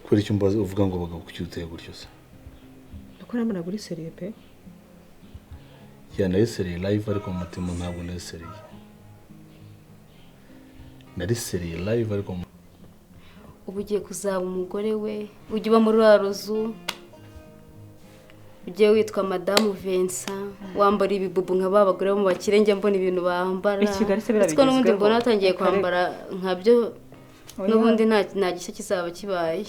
Kuri icyo mbaze uvuga ngo bagabo kucyuteye gutyo se. Uko namana guri seriye pe. Ya nari seriye live ariko mutima ntabwo nari seriye. Nari seriye live ariko ubu ugiye kuzaba umugore we, ujye uba muri aroze, ujye witwa Madame Vincent, wambara ibibubu nka babagore bo mu bakire njye mbona ibintu bambara. Ariko n'ubundi mbona atangiye kwambara nkabyo n'ubundi nta gishya kizaba kibaye.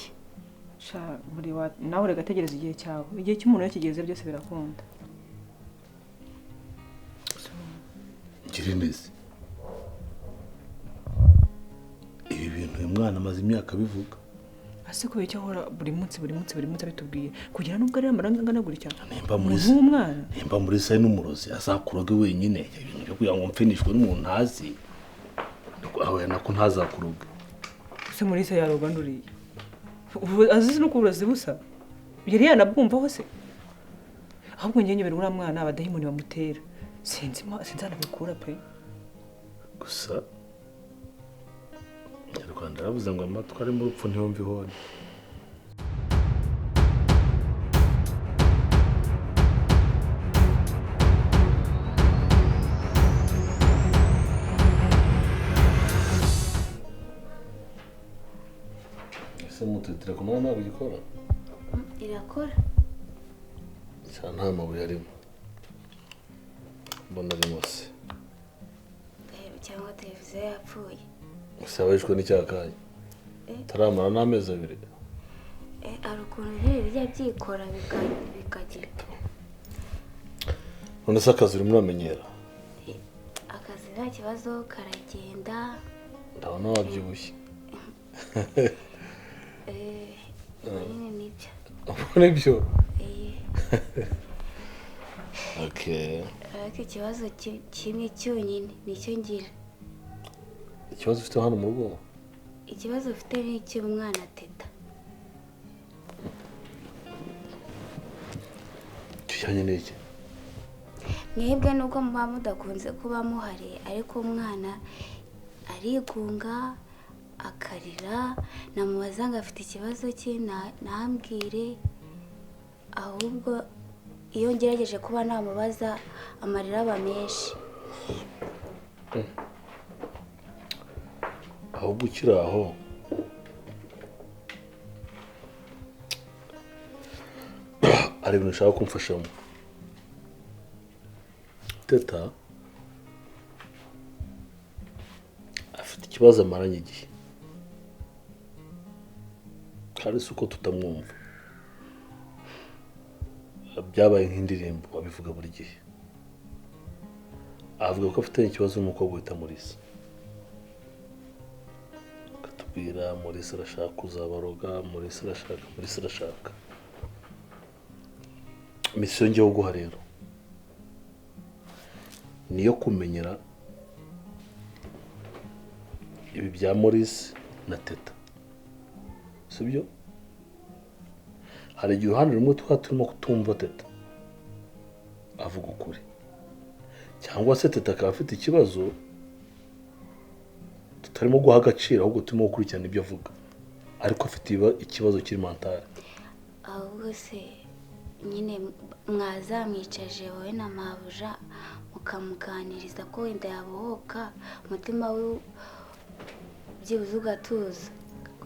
Sha buri wa nawe regategereza igihe cyawe. Igihe cy'umuntu yakigeze byose birakunda. Kirindeze. Ibi bintu uyu mwana amaze imyaka bivuga. Ase ko icyo hora buri munsi bitubwiye kugira nubwo ari amaranga ngana guri cyane. Nimba muri sai n'umurozi azakuroge wenyine ibintu byo kugira ngo mpfinishwe n'umuntu ntazi. Aho nako ntazakuroge. Se muri sai yaroga nduriye. Azizi no kurozi busa. Yari yanabwumva hose. Ahubwo ngenye beri ura mwana abadahimoni bamutera. Sinzana bikura pe. Gusa Rwanda ravuze ngo amatwa ari mu rupfu ntiyumva ihoni. Ese mututira ko nta ntabwo igikora? Irakora. Cyane nta mabuye arimo. Mbona arimo se. Cyangwa televiziyo yapfuye. Usabishwe n'icyakanya. Taramara n'amezi abiri. Ari ukuntu rero bijya byikora bikagira. None se akazi urimo uramenyera? Akazi nta kibazo karagenda. Ndabona wabyibushye. Nibyo. Nibyo? Okay. Ariko ikibazo kimwe cyonyine nicyo ngira. Ikibazo ufite hano mu rugo? Ikibazo ufite ni icy'umwana Teta. Kijyanye n'iki? Mwebwe nubwo muba mudakunze kuba muhari ariko umwana arigunga akarira namubaza ngo afite ikibazo cye ntambwire, ahubwo iyo ngerageje kuba namubaza amarira aba menshi. Ahubwo ukiri aho ari ibintu ushaka kumfashamo. Teta afite ikibazo amaranye igihe kandi si uko tutamwumva, byabaye nk'indirimbo abivuga buri gihe. Avuga ko afite ikibazo n'umukobwa wita Murisa. Katubwira Murisa arashaka kuzabaroga, Murisa arashaka. Misiyo ngiye guha rero niyo kumenyera ibi bya Murisa na Teta. Sibyo? Hari igihe uruhande rumwe turimo kutumva Teta avuga ukuri, cyangwa se Teta akaba afite ikibazo tutarimo guha agaciro ahubwo turimo gukurikirana ibyo avuga, ariko afite ikibazo kiri mentale. Ahubwo se nyine mwazamwicaje wowe na mabuja mukamuganiriza ko wenda yabohoka umutima we byibuze ugatuza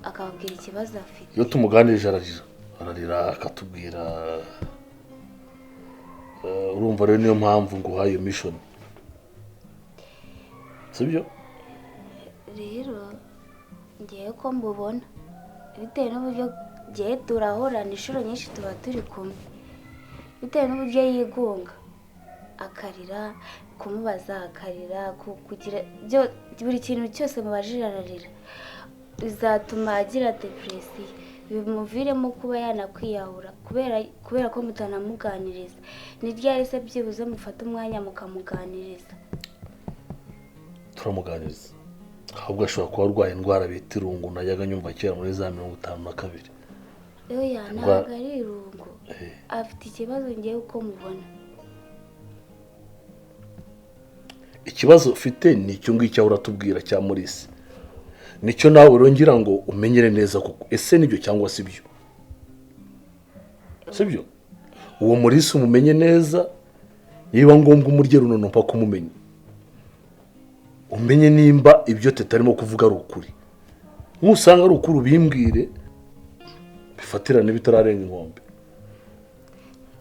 akababwira ikibazo afite. Iyo tumuganirije ararira akatubwira. Urumva rero niyo mpamvu nguhaye iyo mission. Sibyo? Rero ngiye ko mbubona bitewe n'uburyo gihe turahorana inshuro nyinshi tuba turi kumwe, bitewe n'uburyo yigunga akarira, kumubaza akarira, kugira buri kintu cyose mubajije ararira, bizatuma agira depression, bimuviremo kuba yanakwiyahura kubera ko mutanamuganiriza. Ni ryari se byibuze mufata umwanya mukamuganiriza? Turamuganiriza, ahubwo ashobora kuba arwaye indwara bita irungu najyaga nyumva kera muri za 52. Oya ntabwo ari irungu, afite ikibazo ngiye uko mubona. Ikibazo ufite ni icyo ngicyo uratubwira cya Murisa. nicyo nawe urongera ngo umenyere neza koko ese nibyo cyangwa si byo sibyo uwo Murisa umumenye neza niba ngombwa umurye runono mpa kumumenya umenye nimba ibyo teta arimo kuvuga ari ukuri nkusanga ari ukuri ubimbwire bifatirane bitararenga inkombe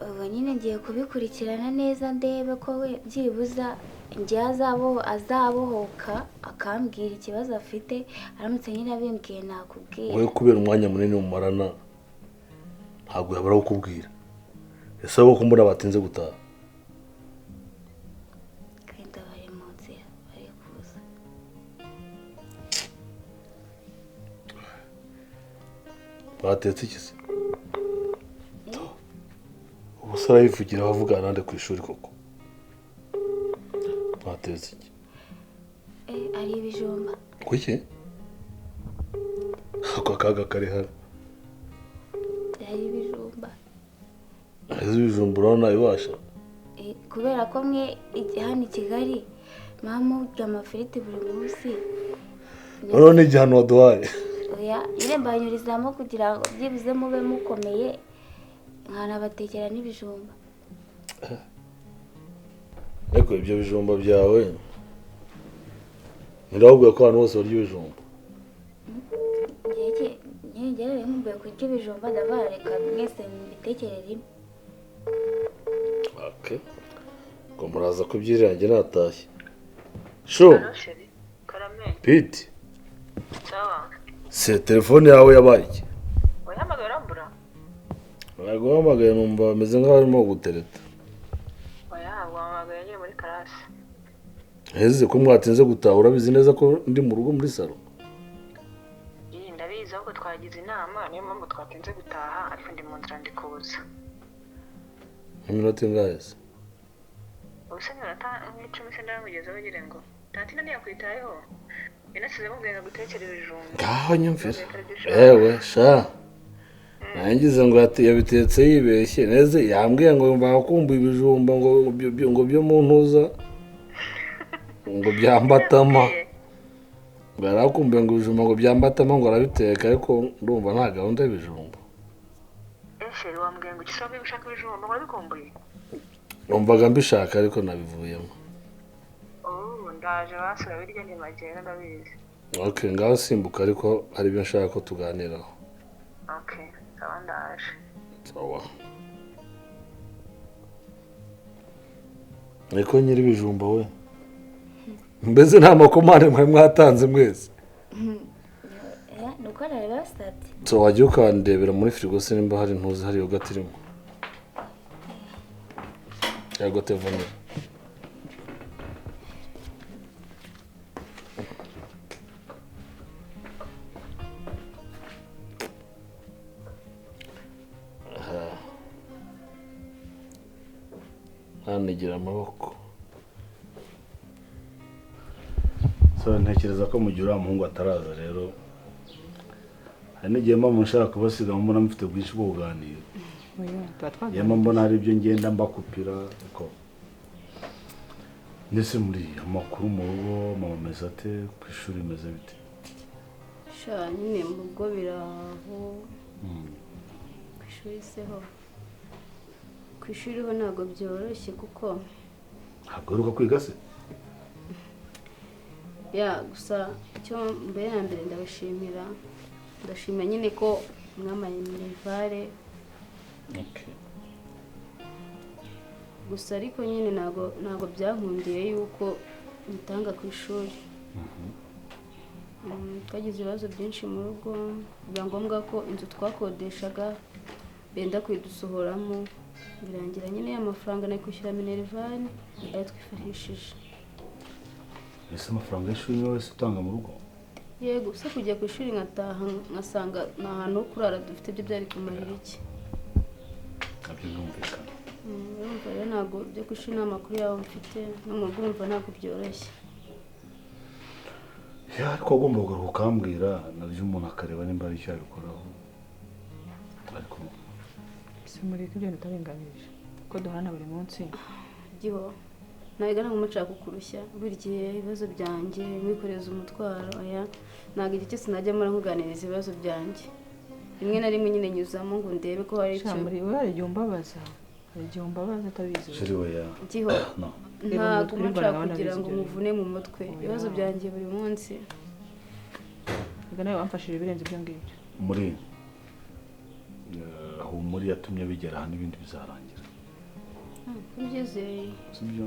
ubu nyine ngiye kubikurikirana neza ndebe ko we byibuza njye azabohoka akambwira ikibazo afite aramutse nyine abimbwiye nakubwira wowe kubera umwanya munini mumarana ntabwo yabura kukubwira ese wowe ko mbona batinze gutaha kandi bari mu nzira bari kuza batetse iki se ubusore yivugira bavugana nande ku ishuri koko batetse iki ari ibijumba kuki ako kaga kari hano ari ibijumba ibijumba urabona ibasha kubera ko mwe hano i Kigali mama urya amafiriti buri munsi noneho ni igihano waduhaye oya nyine mbanyurizamo kugira ngo byibuze mube mukomeye nkanabatekera n'ibijumba ariko ibyo bijumba byawe nirahubwiye ko abantu bose barya ibijumba njye rero nkumbuye kurya ibijumba ndavuga reka mwese mubitekere rimwe okay ngo muraza kubyirira njye natashye sho Pete se telefone yawe yabaye iki wahamagara mbura naguhamagaye numva bameze nk'aho barimo gutereta wahamagaye nyine muri karasi heze ko mwatinze gutaha urabizi neza ko ndi mu rugo muri salo ndabizi ahubwo twagize inama niyo mpamvu twatinze gutaha ariko ndi mu nzira ndi kuza iminota ingahe se ubuse minota nk'icumi se ndamugezeho ugire ngo tantina ntiyakwitayeho yanasize mubwira gutekera ibijumba ngaho nyumvira ewe sha nangize ngo yabitetse yibeshye neze yambwiye ngo bakumbuye ibijumba ngo byo mu ntuza ngo byambatama barakumbuye ngo ibijumba ngo byambatama ngo arabiteka ariko ndumva nta gahunda y'ibijumba sheri wambwiye ngo ukisobe ushaka ibijumba ngo bikumbuye numvaga mbishaka ariko nabivuyemo ndaje basura birya ni magenda ndabizi okay ngaho simbuka ariko hari ibyo nshaka ko tuganiraho okay sawa ndaje sawa ariko nyiri ibijumba we mbese nta makomane mwe mwatanze mwese nuko nari basabye so wajya ukandebera muri firigo se nimba hari ntuzi hari yogurt irimo yogurt vanilla hanigira amaboko so ntekereza ko mu gihe uriya muhungu ataraza rero hari n'igihe mpamvu nshaka kubasiga mbona mufite bwinshi bwo kuganira yema mbona hari ibyo ngenda mbakupira ariko ndetse muri amakuru mu rugo mama ameze ate ku ishuri imeze bite sha nyine mu rugo biraho ku ishuri seho ku ishuri ho ntabwo byoroshye kuko ntabwo uheruka kwiga se ya gusa icyo mbere na mbere ndashimira nyine ko mwamaye minivare gusa ariko nyine ntabwo byankundiye yuko bitanga ku ishuri twagize ibibazo byinshi mu rugo biba ngombwa ko inzu twakodeshaga benda kuyidusohoramo birangira nyine amafaranga nayo kwishyura minerivare ayo twifashishije ese amafaranga y'ishuri niyo wese utanga mu rugo yego gusa kujya ku ishuri nkataha nkasanga nta hantu ho kurara dufite ibyo byari kumarira iki nabyo birumvikana urumva rero ntabwo byo ku ishuri nta makuru yawe mfite no mu rugo urumva ntabwo byoroshye ariko agomba kugaruka ukambwira nabyo umuntu akareba nimba ari icyo yabikoraho ariko si muri ibyo bitarenganije ko duhana buri munsi giho ntabwo ari nk'umushaka kukurushya buri gihe ibibazo byanjye mwikoreza umutwaro oya ntabwo igihe cyose najya mura nkuganiriza ibibazo byanjye rimwe na rimwe nyine nyuzamo ngo ndebe ko hari icyo muri we hari igihe umbabaza atabizi sheri we ya giho no ntabwo umushaka kugira ngo muvune mu mutwe ibibazo byanjye buri munsi ubwo nawe wamfashije ibirenze ibyo ngibyo muri aho muri yatumye bigera hano ibindi bizarangira kubyizeye sibyo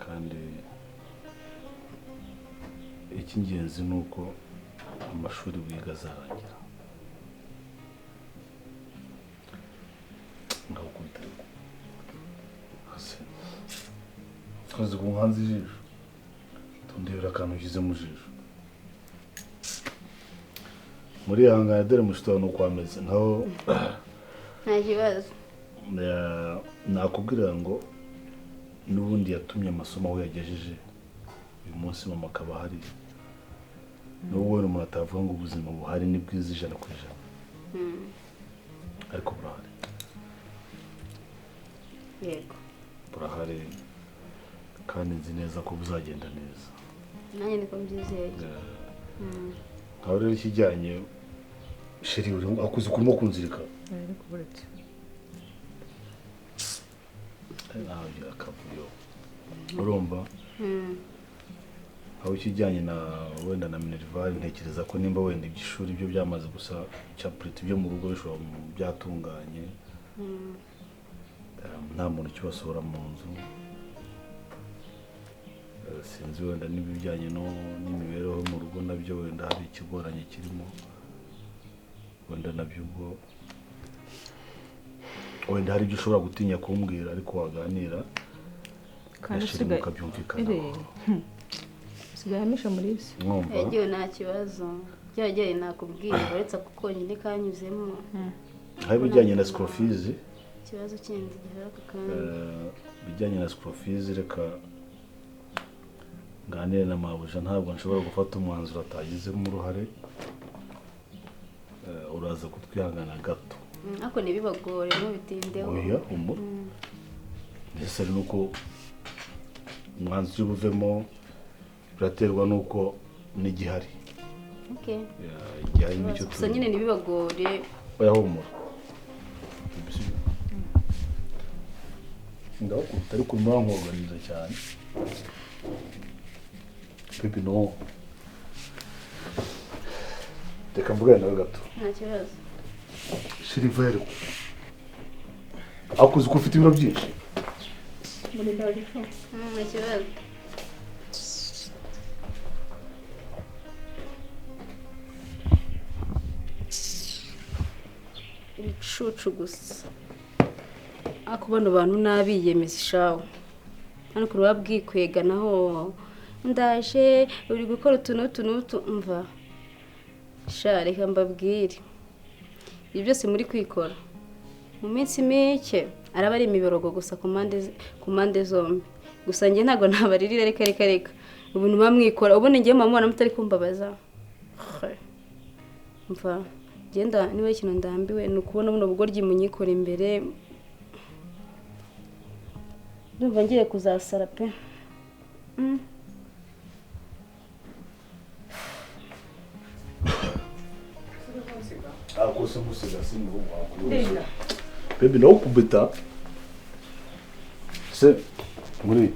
kandi icy'ingenzi ni uko amashuri wiga azarangira ndagukubita ariko hasi twaze ku nkanzi ijisho tundebera akantu ushyize mu jisho muri ihangane dore mushitwa nuko ameze nkaho nta kibazo nakubwira ngo n'ubundi yatumye amasomo aho yagejeje uyu munsi mama akaba ahari n'ubwo wenda umuntu atavuga ngo ubuzima buhari ni bwiza 100%, ariko burahari yego burahari kandi nzi neza ko buzagenda neza nanjye niko mbyizeye nkaho rero ikijyanye sheri uri akuze kurimo kunzirika ariko buretse nawe akavuyo urumva aho ikijyanye na wenda na minerval ntekereza ko nimba wenda iby'ishuri byo byamaze gusa chaprete byo mu rugo bishobora byatunganye nta muntu kibasohora mu nzu sinzi wenda n'ibijyanye n'imibereho mu rugo nabyo wenda hari ikigoranye kirimo wenda nabyo ubwo wenda hari ibyo ushobora gutinya kumbwira ariko waganira kandi usigaye usigaye hamisha muri isi yagiye nta kibazo byageye nakubwira uretse kuko nyine kanyuzemo hari ibijyanye na school fees ikibazo kindi gihera kandi bijyanye na school fees reka nganire na mabuja ntabwo nshobora gufata umwanzuro atagizemo uruhare uraza kutwihangana gato ariko ntibibagore ntubitindeho oya umura mbese ari nuko umwanzuro ubuvemo biraterwa nuko n'igihari igihari nicyo gusa nyine ntibibagore oya humura ndakubita ariko urimo nkoganiza cyane Pepe no reka mvugane nawe gato nta kibazo Silivero akuze ko ufite ibiro byinshi muri ndabifo nta kibazo ibicucu gusa ako bano bantu nabiyemeza ishaho hano kuri wabwikwega naho ndaje uri gukora utuntu mva sha reka mbabwire ibi byose muri kwikora mu minsi mike araba ari imiborogo gusa ku mpande zombi gusa njye ntabwo nabaririra reka ubuntu bamwikora ubundi ngiye mama mutari kumbabaza mva genda niba ikintu ndambiwe ni ukubona buno bugoryi munyikora imbere ndumva ngiye kuzasara pe akose musiga singo wakubona Pepe no kubita se muri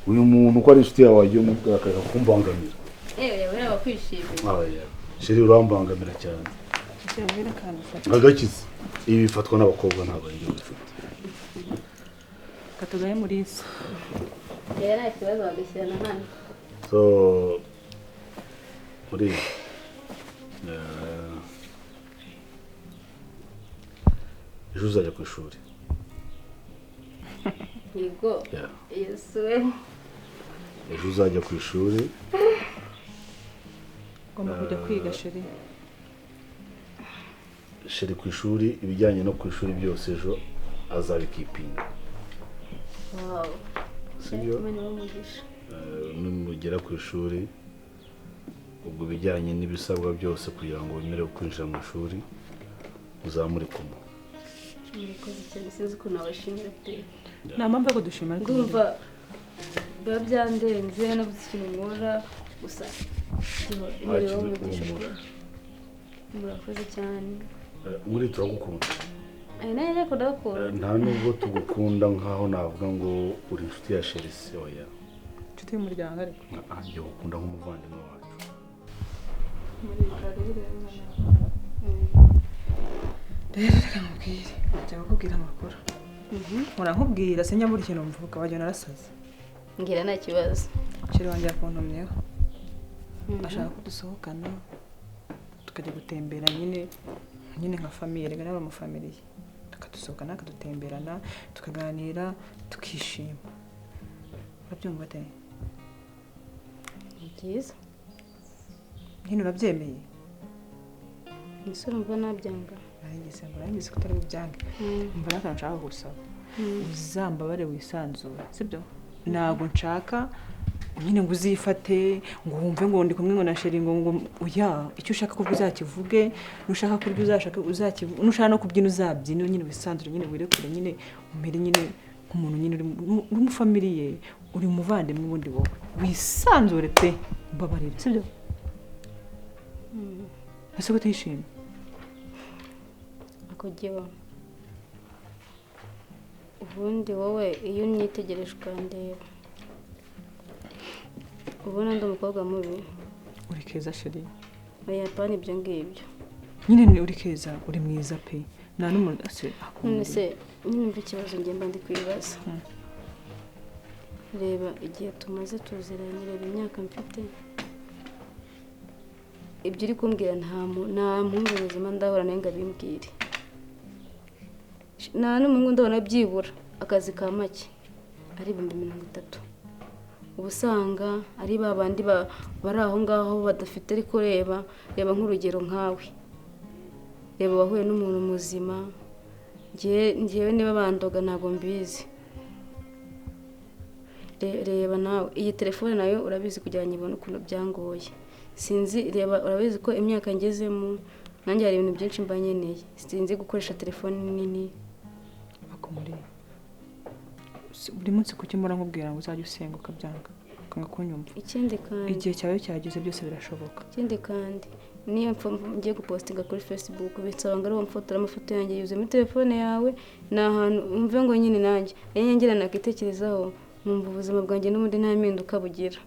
uyu muntu ko ari inshuti yawe wagiye mubwaka kumbangamira yewe abakwishimira sheri urambangamira cyane agakiza ibi bifatwa n'abakobwa ntabwo ari byo bifite katugaye muri isi nta kibazo bagashyirana hano so muri ejo uzajya ku ishuri yego yesuwe ejo uzajya ku ishuri ugomba kujya kwiga sheri ku ishuri ibijyanye no ku ishuri byose ejo azabikipinga wawu sibyo numugera ku ishuri ubwo bijyanye n'ibisabwa byose kugira ngo wemerewe kwinjira mu ishuri uzamure kumwe murakoze cyane sinzi ukuntu nabashimira pe nta mpamvu yo kudushima ariko ndumva biba byandenze nabuze ikintu nkora gusa umuriro w'umugisha murakoze cyane muri turagukunda nayo ariko ndakunda nta nubwo tugukunda nkaho navuga ngo uri inshuti ya Chelsea oya inshuti y'umuryango ariko njye gukunda nk'umuvandimwe wacu rero reka nkubwire njya kukubwira amakuru nkubwira sinyabura ikintu mvuga wajya narasaze ngira nta kibazo kiri wanjye yakuntumyeho ashaka ko dusohokana tukajya gutembera nyine nka famiye rega n'aba mu family tukadusohokana akadutemberana tukaganira tukishima urabyumva ate ni byiza nyine urabyemeye umusore mva nabyanga narangize ko utari bubyange mva n'akantu nshaka gusaba uzambabare wisanzura sibyo ntabwo nshaka nyine ngo uzifate ngo wumve ngo ndi kumwe ngo na sheri ngo oya icyo ushaka kuvuga uzakivuge nushaka kurya uzakivuge nushaka no kubyina uzabyina nyine wisanzure nyine wirekure nyine umere nyine nk'umuntu nyine uri mu family ye uri umuvandimwe ubundi wowe wisanzure pe mbabarira sibyo ese ko tishimye akujyeho ubundi wowe iyo unyitegereje ukandeba ubona ndi umukobwa mubi uri keza sheri oya pani ibyo ngibyo nyine uri keza uri mwiza pe nta n'umuntu none se nyine mva ikibazo ngenda ndi kwibaza reba igihe tumaze tuziranye reba imyaka mfite ibyo uri kumbwira nta mpamvu ubuzima ndahora nawe ngo abimbwire nta n'umuhungu ndabona byibura akazi ka make ari 30,000 uba usanga ari ba bandi bari aho ngaho badafite ariko reba nk'urugero nkawe reba wahuye n'umuntu muzima ngewe niba bandoga ntabwo mbizi reba nawe iyi telefone nayo urabizi kugira ngo ibone ukuntu byangoye sinzi reba urabizi ko imyaka ngezemo nanjye hari ibintu byinshi mba nkeneye sinzi gukoresha telefone nini akomuri buri munsi kukimura nkubwira ngo uzajye usenga ukabyanga ukanga kunyumva ikindi kandi igihe cyawe cyageze byose birashoboka ikindi kandi niyo ngiye gupostinga kuri Facebook bitsaba ngo ariwo mfotora amafoto yanjye yuze muri telefone yawe ni ahantu umve ngo nyine nanjye ngira nakitekerezaho numva ubuzima bwanjye n'ubundi nta mpinduka bugira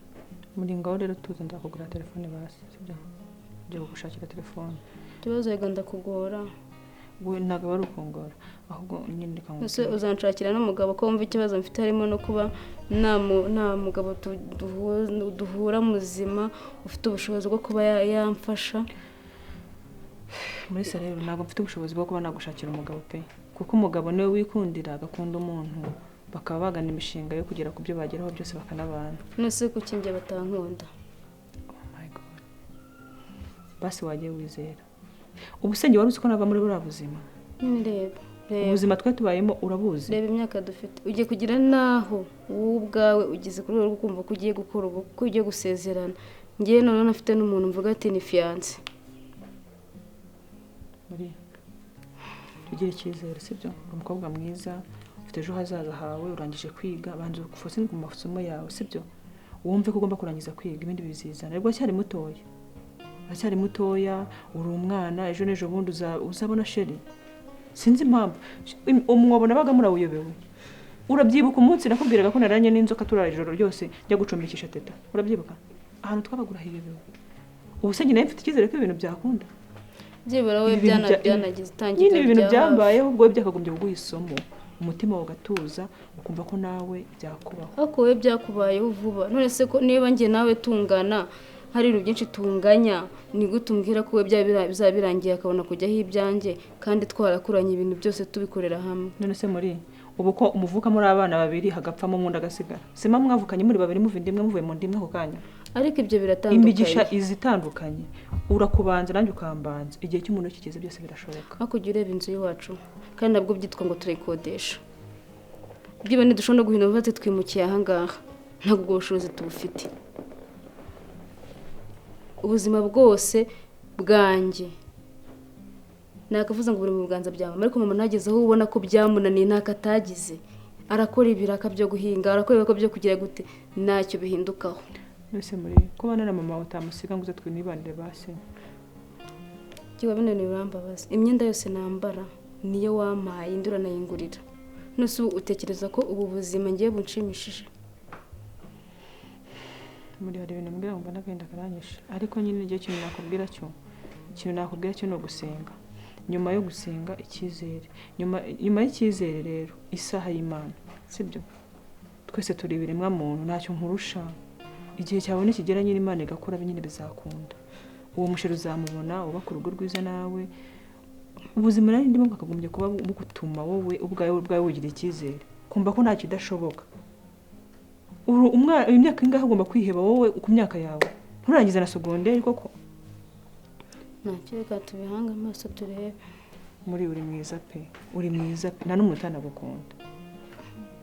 muri ngaho rero tuza ndakugura telefone basi sibyo njye gushakira telefone ikibazo yega ndakugora we ntabwo ari ukungora ahubwo nyine ndikangura ese uzanshakira n'umugabo ko wumva ikibazo mfite harimo no kuba nta mugabo duhura muzima ufite ubushobozi bwo kuba yamfasha muri rero ntabwo mfite ubushobozi bwo kuba nagushakira umugabo pe kuko umugabo niwe wikundira agakunda umuntu bakaba bagana imishinga yo kugera ku byo bageraho byose bakanabana nese kuki njye batankunda oh my god basi wagiye wizera ubusenge wari uzi ko nava muri buriya buzima reba ubuzima twe tubayemo urabuzi reba imyaka dufite ugiye kugira naho wowe ubwawe ugeze kuri rwo kumva ko ugiye gukora ko ugiye gusezerana ngewe none nafite n'umuntu mvuga ati ni fiance muri tugire icyizere sibyo umukobwa mwiza ufite ejo hazaza hawe urangije kwiga banza ufose mu masomo yawe sibyo wumve ko ugomba kurangiza kwiga ibindi bizizana rero cyari mutoya uri umwana ejo n'ejo bundi uzabona sheri sinzi impamvu umwabona baga murawuyobewe urabyibuka umunsi nakubwiraga ko naranye n'inzoka turara ijoro ryose njya gucumbikisha teta urabyibuka ahantu twabagura hiyobewe ubusenge nayo mfite icyizere ko ibintu byakunda byibura we byanagize itangira nyine ibintu byambayeho ubwo byakagombye kuguha isomo umutima ugatuza ukumva ko nawe byakubaho ariko we byakubayeho vuba none se ko niba njye nawe tungana hari ibintu byinshi tunganya ni gute umbwira ko we bizabirangiye akabona kujyaho ibyanjye kandi twarakuranye ibintu byose tubikorera hamwe none se muri ubu ko umuvuka muri abana babiri hagapfamo umuntu agasigara sima mwavukanye muri babiri muva indimwe muvuye mu ndimwe ako kanya ariko ibyo biratandukanye imigisha izitandukanye urakubanza nanjye ukambanza igihe cy'umuntu kigeze byose birashoboka hakurya ureba inzu y'iwacu kandi nabwo byitwa ngo turayikodesha byiba ntidushobora no guhindura uvuze twimukiye ahangaha ntabwo ubwo bushobozi tubufite ubuzima bwose bwanjye nakavuze ngo buri mu biganza byawe ariko mama nagezeho ubona ko byamunaniye ntako atagize arakora ibiraka byo guhinga arakora ibiraka byo kugira gute ntacyo bihindukaho. Mbese muri kubana na mama utamusiga ngo uze twinibanire basi. Kiba bino ni urambabaza imyenda yose nambara niyo wampaye indura nayingurira nose utekereza ko ubu buzima ngiye bunshimishije? Muri hari ibintu mbwira ngo ndagenda karanyisha ariko nyine igihe kintu nakubwira cyo no gusenga. Nyuma yo gusenga icyizere nyuma y'icyizere rero isaha y'Imana sibyo twese turi ibiremwa muntu ntacyo nkurusha igihe cyawe nikigera nyine Imana igakora binyine bizakunda uwo mushero uzamubona ubaka urugo rwiza nawe ubuzima nari ndimo bakagombye kuba bugutuma wowe ubwawe ugira icyizere kumva ko nta kidashoboka. Imyaka ingahe ugomba kwiheba wowe ku myaka yawe nturangiza na secondaire koko? Ntacyo reka tubihanga amaso turebe. Muri uri mwiza pe nta n'umuntu utanagukunda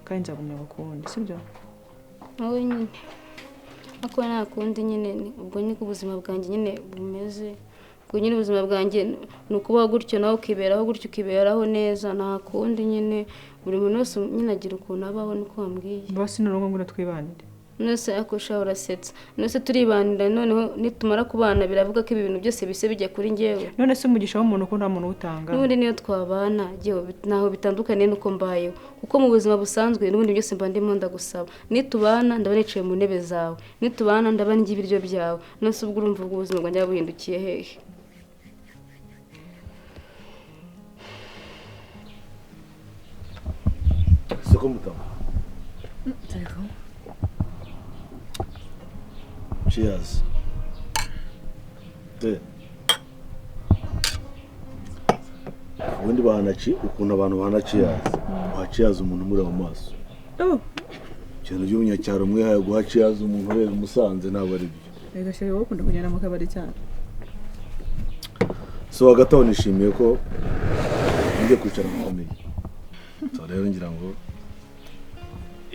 kandi nzagumya gukunda sibyo? Wowe nyine ako nakundi nyine ubwo niko ubuzima bwanjye nyine bumeze ubwo nyine ubuzima bwanjye ni ukubaho gutyo nawe ukiberaho gutyo ukiberaho neza nta kundi nyine buri muntu wese nyine agira ukuntu abaho niko wambwiye. Basi n'urongo ngo twibanire nose akosha urasetsa nose turibanira noneho nitumara kubana biravuga ko ibintu byose bise bijya kuri ngewe. None se umugisha w'umuntu ko nta muntu utanga n'ubundi niyo twabana jewe naho bitandukanye nuko mbayeho kuko mu buzima busanzwe n'ubundi byose mba ndimo ndagusaba nitubana ndaba nicaye mu ntebe zawe nitubana ndaba ndya ibiryo byawe nose ubwo urumva ubuzima bwanjye buhindukiye hehe? Siko mutama cheers. Ubundi bahanaci ukuntu abantu bahanaciyaza waciyaza umuntu muri mu maso cyane by'umunyacyaro mwe haye guhaciyaza umuntu rero Musanze ntabwo ari byo. Rega sheri wowe ukunda kugenda mu kabari cyane. So hagataho nishimiye ko ngiye kwicara mu famille. So rero ngira ngo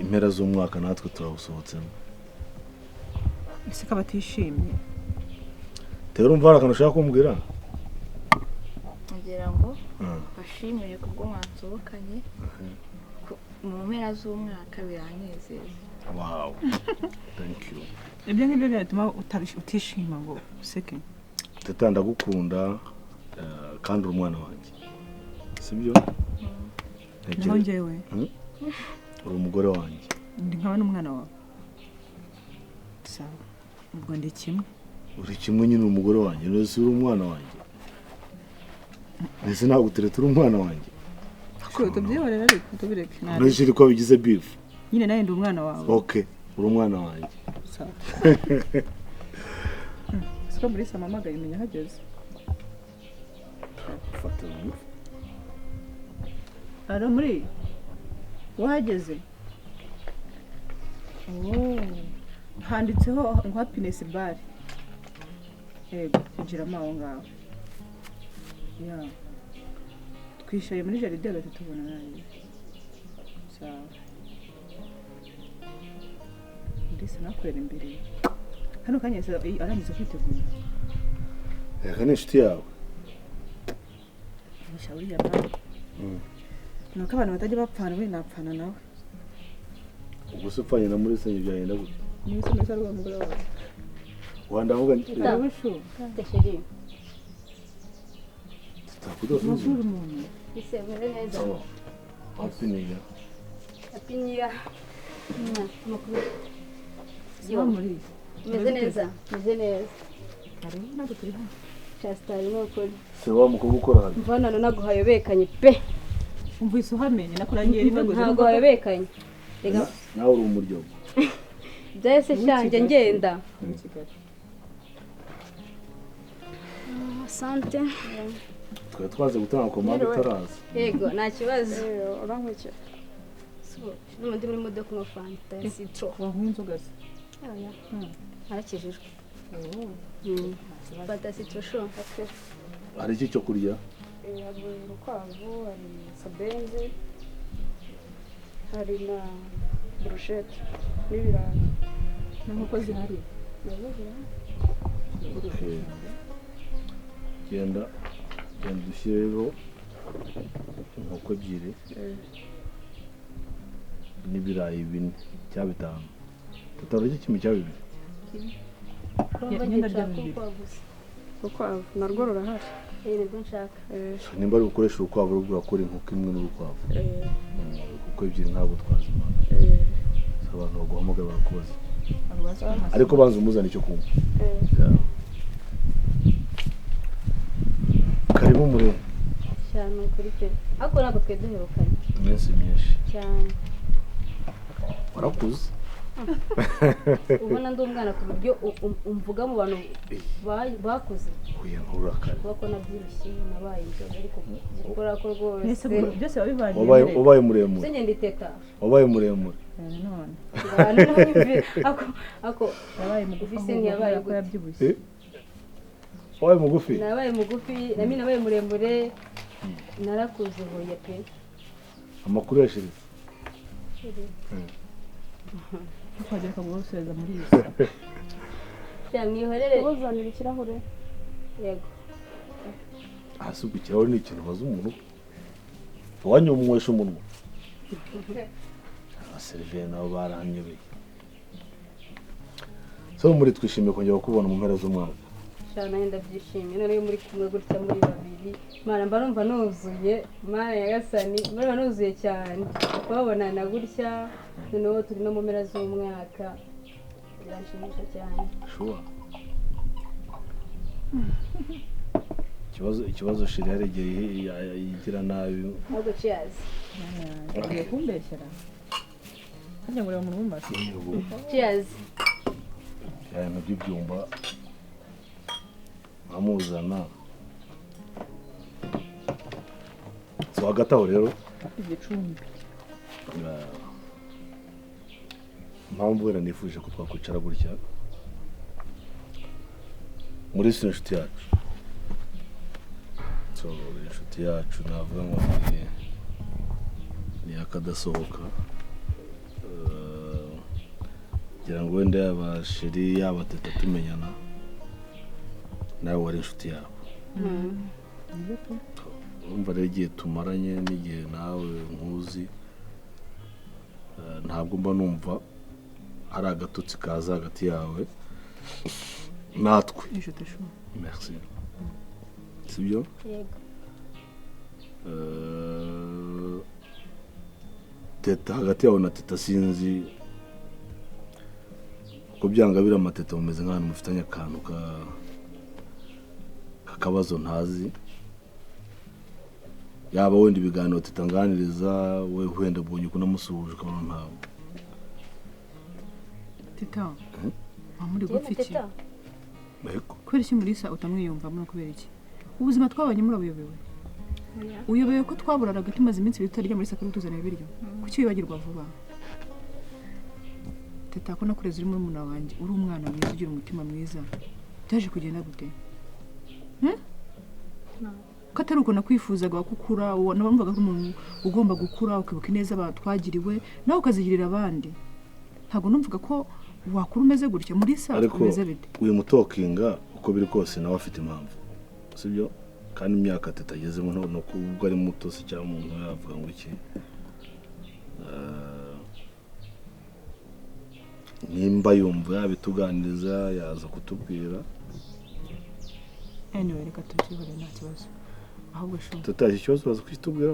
impera z'umwaka natwe turawusohotsemo. Ese ko batishimye rero umva hari akantu ushaka kumbwira? Ngira ngo bashimire kubwo mwansobokanye mu mpera z'umwaka biranezeza. Wow, thank you. Ibyo ngibyo biratuma utishima ngo useke. Teta ndagukunda kandi uri umwana wanjye sibyo? Naho njyewe uri umugore wanjye ndi nkaba n'umwana wawe. Sawa ubwo ndi kimwe uri kimwe nyine umugore wanjye nose uri umwana wanjye nese ntabwo utereta uri umwana wanjye ko tubyihorera ariko tubireke none ko bigize beef nyine nawe ndi umwana wawe. Okay uri umwana wanjye sawa. Siko Murisa mamagaye imenya hageze. Fata Aro muri wahageze? Handitseho ngo happiness bar. Yego kugiramo aho ngaho. Ya. Twishaye muri jaride gato tubona nayo. Sawa. Ndetse nakorera imbere. Hano kanyese arangiza kwitegura. Reka ni inshuti yawe. Nishauri ya nawe. Nuko abantu batajya bapfana we napfana nawe. Ubwo upfanye na Murisa byagenda gute? Murisa mesa rwa mugore wawe. Wandavuga nti Ndabishu. Ndashiri. Tutakudosa. Mazuri umuntu. Ise mere neza. Happy New Year. Happy New Year. Makuru. Yo muri. Meze neza. Meze neza. Ari ntabwo turi hano. Chastari no kuri. Se wa mukobwa ukora hano. Mvana no naguhayobekanye pe. Umvise uhamenye nakurangiye rimwe gusa. Ntabwo hayobekanye. Rega nawe uri umuryango. Byese cyanje ngenda. Asante. Twa twaze gutanga komande taraza. Yego nta kibazo. Urankwike. So, n'umundi muri modoka no fanta ya citro. Wahunzuga se. Oya. Arakijijwe. Fanta citro sho. Ari iki cyo kurya? Hari urukwavu, hari sabenze, hari na brochette n'ibirayi. Nkuko zihari. Okay. Genda genda ushyireho inkoko ebyiri n'ibirayi 4 cyangwa 5 tutaruje kimwe cya 2 urukwavu narwo rurahari nibwo nshaka nimba ari gukoresha urukwavu rugakora inkoko imwe n'urukwavu kuko ebyiri ntabwo twazimana abantu baguhamagara barakoze ariko banza umuzana icyo kumva karibu mure cyane kuri pe ako ntabwo twe duherukanye iminsi myinshi cyane warakuze ubona ndi umwana ku buryo umvuga mu bantu bakuze uye nturakare kuko nabyirushye nabaye inzobe ariko gukora ko rwose byose babivanye wabaye muremure sinjye nditeta wabaye muremure none ako yabaye mugufi yabaye ko yabyibushye wabaye mugufi nabaye mugufi nami nabaye muremure narakuze hoye pe amakuru yashirize twagera kugusubeza muri iyi cyamwihorere ubuzanira ikirahure yego asubikiraho ni ikintu baza umuntu wanyumwesha umunwa Sylvain nabo baranyobeye so muri twishimiye kongera kukubona mu mpera z'umwaka cyane ndabyishimiye none muri kumwe gutya muri babiri mana mba numva nuzuye mana yagasani mba nuzuye cyane babona na gutya noneho turi no mu mpera z'umwaka biranshimisha cyane sure ikibazo shiri yaregeye yigira nabi ntabwo cheers yagiye kumbeshyera hajya ngo umuntu w'umasi cheers ibintu by'ibyumba amuzana so hagati aho rero igicumbi mpamvu wera nifuje ko twakwicara gutya muri sino inshuti yacu so inshuti yacu navuga ngo ni akadasohoka kugira ngo wenda yaba sheri yaba teta tumenyana nawe wari inshuti yabo urumva rero igihe tumaranye n'igihe nawe nkuzi ntabwo mba numva hari agatotsi kaza hagati yawe natwe merci sibyo yego teta hagati yawe na teta sinzi ko byanga bira amateta mumeze nk'ahantu mufitanye akantu kakabazo ntazi yaba wenda ibiganiro tutanganiriza we wenda bonye ko namusuhuje ukabona ntawe teta muri gufiki kubera iki Murisa utamwiyumvamo kubera iki ubuzima twabanye murabuyobewe uyobewe ko twaburaraga tumaze iminsi bitarya muri sakuru tuzana ibiryo kuki wibagirwa vuba teta ko nakureze uri muri muna wanjye uri umwana mwiza ugira umutima mwiza byaje kugenda gute ko atari uko nakwifuzaga wakukura nabamvaga ko umuntu ugomba gukura ukibuka neza twagiriwe nawe ukazigirira abandi ntabwo numvaga ko wakura umeze gutya Murisa umeze bite uyu mutokinga uko biri kose nawe afite impamvu sibyo kandi imyaka tutagezemo no kubwo ari muto se cyangwa umuntu yavuga ngo iki nimba yumva yabituganiriza yaza kutubwira anyway reka tubikore nta kibazo ahubwo sho tutaje ikibazo baza kwitubwira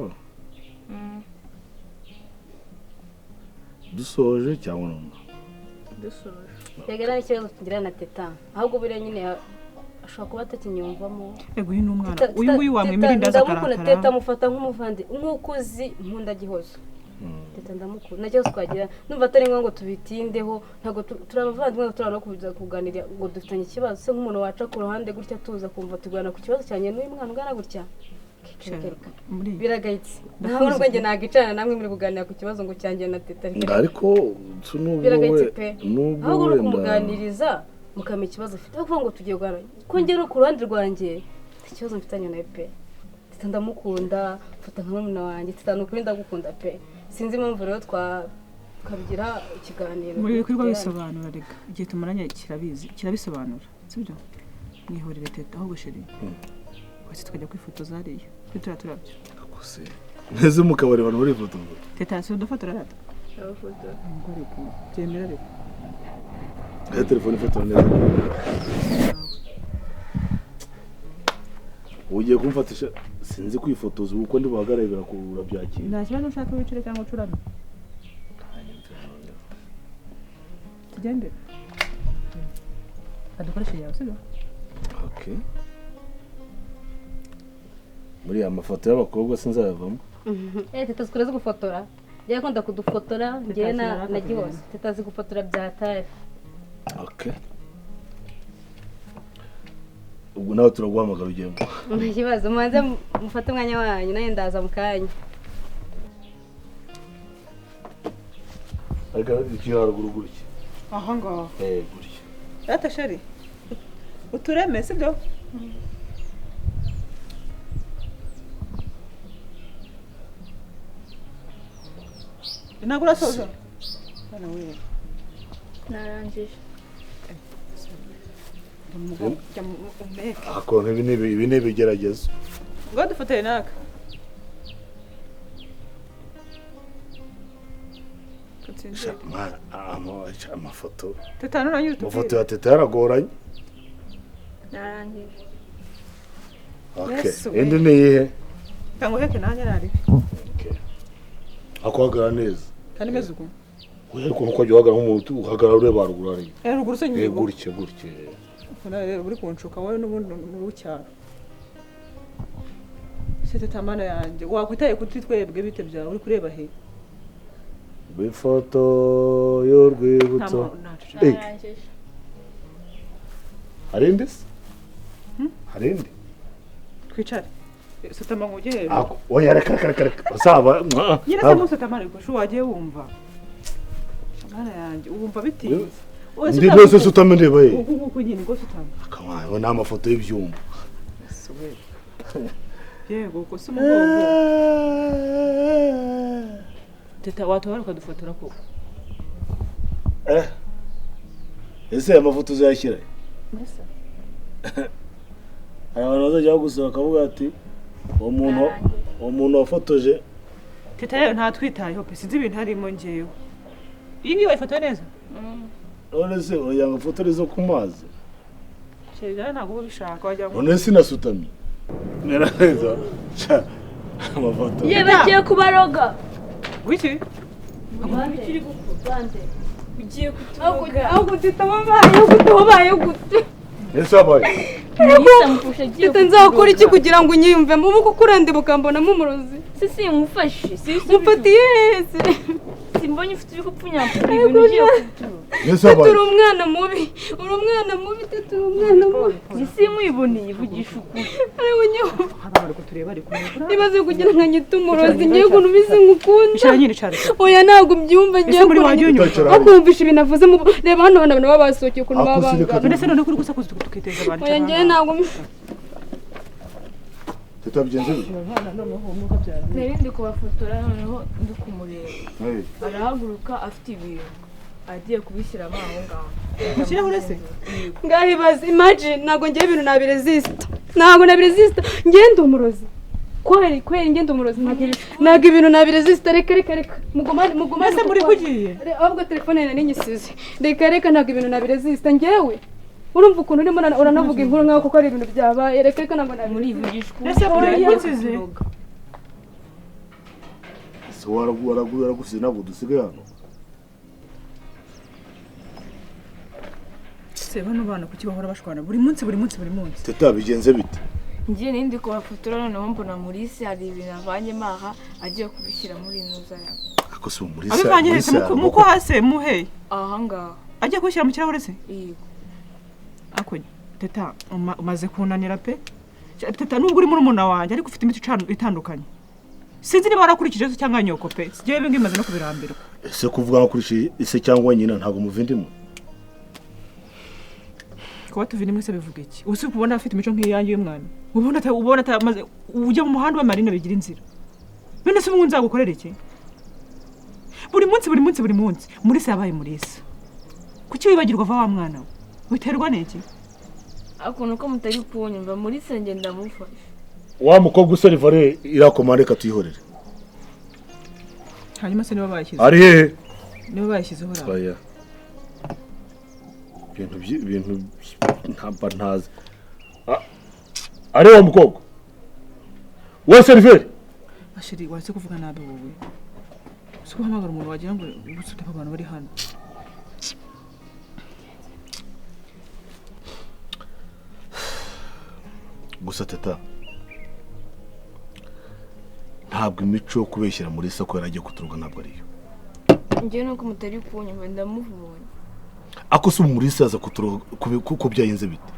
dusoje cyangwa none dusoje yagera n'ikibazo tugira na teta ahubwo bire nyine ashobora kuba atakinyumvamo ego uyu ni umwana uyu nguyu wamwemera indaza akarakara teta mufata nk'umuvandi nk'uko uzi nkunda gihozo teta ndamukunda nacyo twagira numva atari ngo tubitindeho ntago turabavandimwe turano kubiza kuganira ngo dufitanye ikibazo se nk'umuntu waca ku ruhande gutya tuza kumva tugana ku kibazo cyane n'uyu mwana ungana gutya biragayitse ntabwo rwenge nagicana namwe muri kuganira ku kibazo ngo cyanjye na teta ariko biragayitse pe ahubwo no kumuganiriza mukame ikibazo afite aho kuvuga ngo tugiye kuganira ko njye no ku ruhande rwanjye ikibazo mfitanye na pe teta ndamukunda mfata nka mwana wanjye teta n'ukuri ndagukunda pe sinzi impamvu rero twabigira ikiganiro muri bikorwa bisobanura reka igihe tumaranye kirabisobanura sibyo mwihorere teta ahubwo sheri wese tukajya kwifotoza hariya kuri turabyo akose neze mukabari abantu muri foto teta si udufotora rata abafotora byemera rero Aya telefone ifotora neza. Ugiye kumfatisha sinzi kwifotoza uko ndi buhagararira kurura byakira. nta kibazo ushaka wicire cyangwa ucurame tugende adukoreshe yawe sibyo Okay. Muri amafoto y'abakobwa sinzayavamo. teta zikoreze gufotora njyewe akunda kudufotora njyewe na gihose teta zi gufotora bya tari. Okay. Ubwo nawe turaguhamagara ugemo. Nta kibazo mubanze mufate umwanya wanyu nawe ndaza mu kanya. Aga ikiraruguru gutya. aha ngaho Gutya. data sheri utureme sibyo ntabwo urasoza bana wewe narangije Akonka ibi ne bigeragezo. ngo dufotere naka Amafoto. teta none nyiri Amafoto ya teta yaragoranye. narangije Okay. Yesu, Indi ni iyihe? cyangwa heke nanjye nari Okay. Akwagara neza. kandi meze uko Uye ko nuko jyaga nk'umuntu uhagarara ureba haruguru ari. ruguru se nyiri Gutya. Kuna rero uri kunshuka wowe n'ubundi mu cyaro. Sete tamana yanjye wakwitaye kuti twebwe bite byawe uri kureba he. Bifoto y'urwibutso. narangije Harindi? Harindi? Twicare. Sete manguje he. Oya reka. Usaba. Yera se musa tamana ko sho wagiye wumva. Tamana yanjye wumva biti. Ndi byose sutamendeba ye. Uko nyine ngo sutama. Akamwa na amafoto y'ibyumba. Sowe. Yego ko se mugongo. Teta watwara ukadufotora ko. Ese amafoto uzayashyira? Mbese. Abantu bazajya gusura akavuga ati umuntu wafotoje. Teta rero nta twitayeho pe sinzi ibintu harimo ngewe. Iyi ni wayifotoye neza? None se urayanga foto zo ku mazi? Sheri ntabwo ubishaka wajya ngo None sinasutamye. Neza. Amafoto. Ye bagiye kubaroga. wiki Bikiri gufutande. Ugiye kuturoga. Aho gutita wabaye gute. Ese abaye. Murisa mfusha giye. Teta nzakora iki kugira ngo unyiyumve mu buko kurande bukambona mu murozi. Sisi mufashe. Sisi mufatiye ese. Simbonye ufite ibikupfunyapfunya ibintu ugiye kutura. Ese abaye. Uri umwana mubi. Teta uri umwana mubi. Sisi mwiboneye vugisha ukuri. Ariwe nyo. haba ko tureba ari kumwe. Nibaze kugira nka nyita umurozi ngiye ukuntu bize ngukunda. Bishara nyine cyane. Oya ntabwo mbyumva ngiye muri wagiye unyumva. akumvisha ibintu avuze mu reba hano bana babasohokeye ukuntu babanga. Ndetse none kuri gusa kuzi tukiteza abantu. Oya ngiye ntabwo Tutabigenze bite? narindi kubafotora noneho ndi kumureba arahaguruka afite ibintu agiye kubishyiramo aho ngaho Ukira urese? ngahibaza imagine ntabwo ngiye ibintu nabiresista ngende umurozi kweri ngende umurozi ntabwo ibintu nabiresista reka mugumane Ese muri kugiye? ahubwo telefone nari nyisize reka ntabwo ibintu nabiresista ngewe urumva ukuntu urimo uranavuga inkuru nkaho kuko ari ibintu byabaye reka ntabwo murivugishwa Ese muri kunsize? Se waragura gusize ntabwo dusigaye hano. Se bano bana kuki bahora bashwana buri munsi. Teta bigenze bite? ngiye nindi kubafotora noneho mbona Murisa hari ibintu avanyemo aha agiye kubishyira muri nuza yawe Ako se Murisa. Abivanye hese muko hase muhe. aha ngaha Agiye kwishyira mu kirahure se? yego Ako teta umaze kunanira pe. Teta nubwo uri muri muna wanjye ariko ufite imico itandukanye. Sinzi niba warakurikije cyangwa nyoko pe. Sigiye bingi maze no kubirambirwa. Ese kuvuga nkurikiye ise cyangwa nyina ntago muvindimo. Kuba tuvini mwese bivuga iki? Usi kubona afite imico nk'iyanyu y'umwana. Ubona atamaze ujye mu muhanda wa Marina bigira inzira. Bene se umunza gukorera iki? Buri munsi. Murisa yabaye Murisa. Kuki wibagirwa va wa mwana we? Witerwa n'iki? akuntu ko mutari kunyumva Murisa nge ndamufasha Wa mukobwa usari vare irakomande katuyihorere. Hanyuma se niba bayishyize. Ari hehe? niwe bayishyizeho rero oya ibintu ntazi ari wa mukobwa we seriveri ashiri waretse kuvuga nabi wowe si guhamagara umuntu wagira ngo ubusute abantu bari hano gusa teta ntabwo imico yo kubeshyira muri soko yaragiye kuturuka ntabwo ariyo njye nuko mutari kunyuma ndamuvunye ako se Murisa yaza kuturuka kuko byayenze bite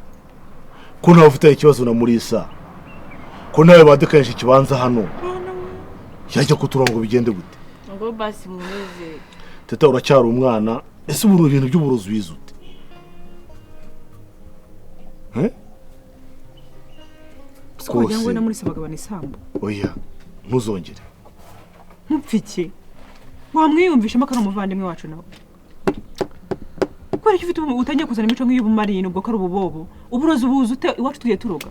ko ntawe ufite ikibazo na Murisa ko nawe badekanyije ikibanza hano yajya kuturuka ngo bigende gute ngo basi munize teta uracyari umwana ese ubu ibintu by'uburozi bizute ko wagira ngo na Murisa bagabana isambu oya ntuzongere mpfike wamwiyumvishamo ko ari umuvandimwe wacu nawe kubera ko ufite utangiye kuzana imico nk'iy'ubumarine ubwo ko ari ububobo uburozi buzi ute iwacu tugiye turoga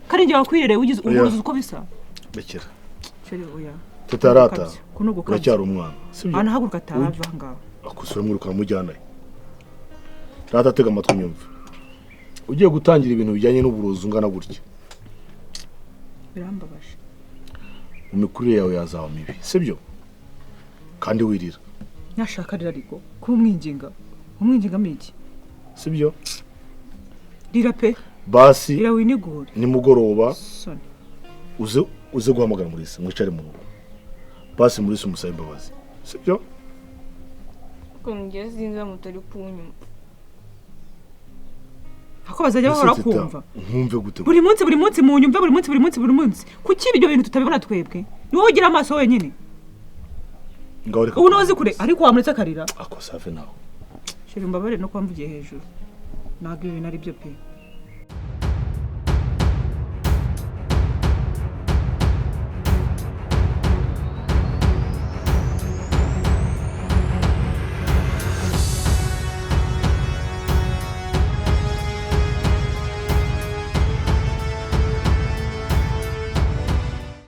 kandi njye wakwirereye ugize uburozi uko bisa bekera sheri oya tutarata uracyari umwana sibyo anahaguruka atava ngaho akusura mwiruka mujyanayo rata tega amatwi nyumva ugiye gutangira ibintu bijyanye n'uburozi ungana gutya birambabaje imikurire yawe yazaba mibi sibyo kandi wirira nyashaka rira ariko kumwinginga miki sibyo rira pe basi rira winigure nimugoroba uze guhamagara Murisa mwicare mu rugo basi Murisa umusabe imbabazi sibyo ko njye sinza mutari kunyuma ako bazajya bahora kumva nkumve gute buri munsi mu nyumve buri munsi kuki ibyo bintu tutabibona twebwe ni wowe ugira amaso wenyine ngaho ubu nawe kure ariko wamuretse akarira ako save nawe shiri mbabare no kwamvugiye hejuru ntabwo ibintu ari byo pe